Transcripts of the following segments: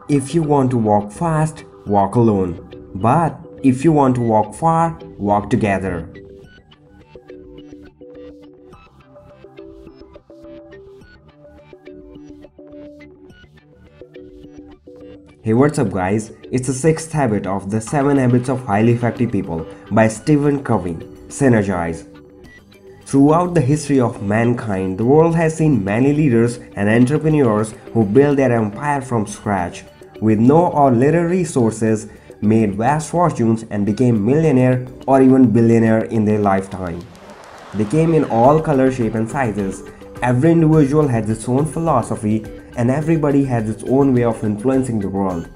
If you want to walk fast, walk alone. But if you want to walk far, walk together. Hey, what's up guys? It's the 6th habit of the 7 habits of highly effective people by Covey. Synergize. Throughout the history of mankind, the world has seen many leaders and entrepreneurs who built their empire from scratch, with no or little resources, made vast fortunes and became millionaire or even billionaire in their lifetime. They came in all color, shape and sizes. Every individual has its own philosophy and everybody has its own way of influencing the world.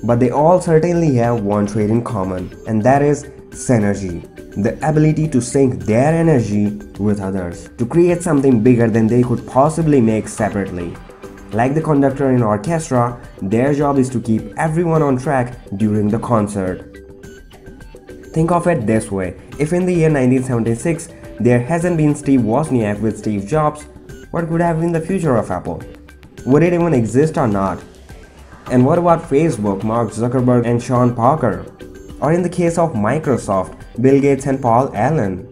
But they all certainly have one trait in common, and that is synergy, the ability to sync their energy with others, to create something bigger than they could possibly make separately. Like the conductor in orchestra, their job is to keep everyone on track during the concert. Think of it this way, if in the year 1976 there hasn't been Steve Wozniak with Steve Jobs, what could have been the future of Apple? Would it even exist or not? And what about Facebook, Mark Zuckerberg and Sean Parker? Or in the case of Microsoft, Bill Gates and Paul Allen?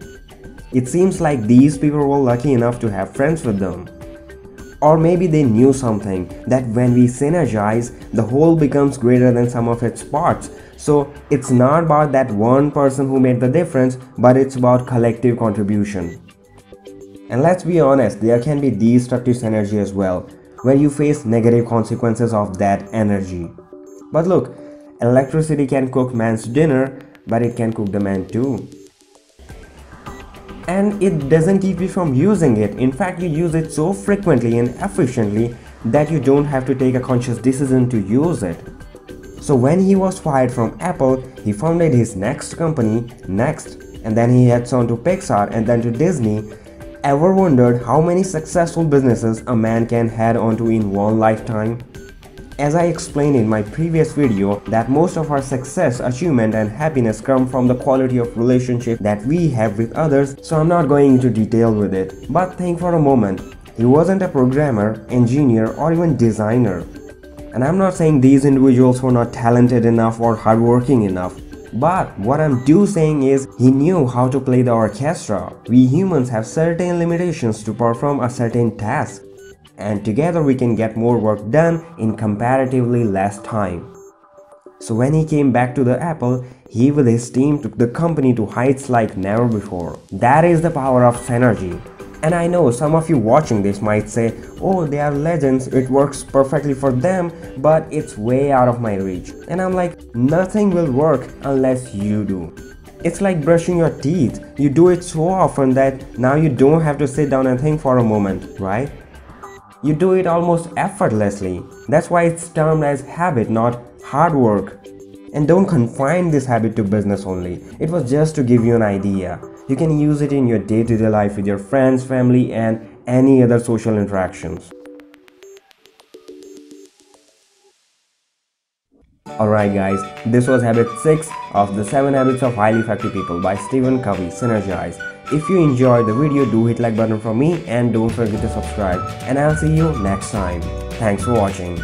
It seems like these people were lucky enough to have friends with them. Or maybe they knew something, that when we synergize, the whole becomes greater than some of its parts. So it's not about that one person who made the difference, but it's about collective contribution. And let's be honest, there can be destructive synergy as well, where you face negative consequences of that energy. But look, electricity can cook man's dinner, but it can cook the man too. And it doesn't keep you from using it. In fact, you use it so frequently and efficiently that you don't have to take a conscious decision to use it. So when he was fired from Apple, he founded his next company, Next, and then he heads on to Pixar and then to Disney. Ever wondered how many successful businesses a man can head onto in one lifetime? As I explained in my previous video, that most of our success, achievement and happiness come from the quality of relationship that we have with others, so I'm not going into detail with it. But think for a moment, he wasn't a programmer, engineer or even designer. And I'm not saying these individuals were not talented enough or hardworking enough. But what I'm saying is, he knew how to play the orchestra. We humans have certain limitations to perform a certain task, and together we can get more work done in comparatively less time. So when he came back to the Apple, he with his team took the company to heights like never before. That is the power of synergy. And I know some of you watching this might say, oh, they are legends, it works perfectly for them, but it's way out of my reach. And I'm like, nothing will work unless you do. It's like brushing your teeth. You do it so often that now you don't have to sit down and think for a moment, right? You do it almost effortlessly. That's why it's termed as habit, not hard work. And don't confine this habit to business only. It was just to give you an idea. You can use it in your day-to-day life with your friends, family, and any other social interactions. Alright guys, this was habit 6 of the 7 habits of highly effective people by Covey, Synergize. If you enjoyed the video, do hit like button from me and don't forget to subscribe. And I'll see you next time. Thanks for watching.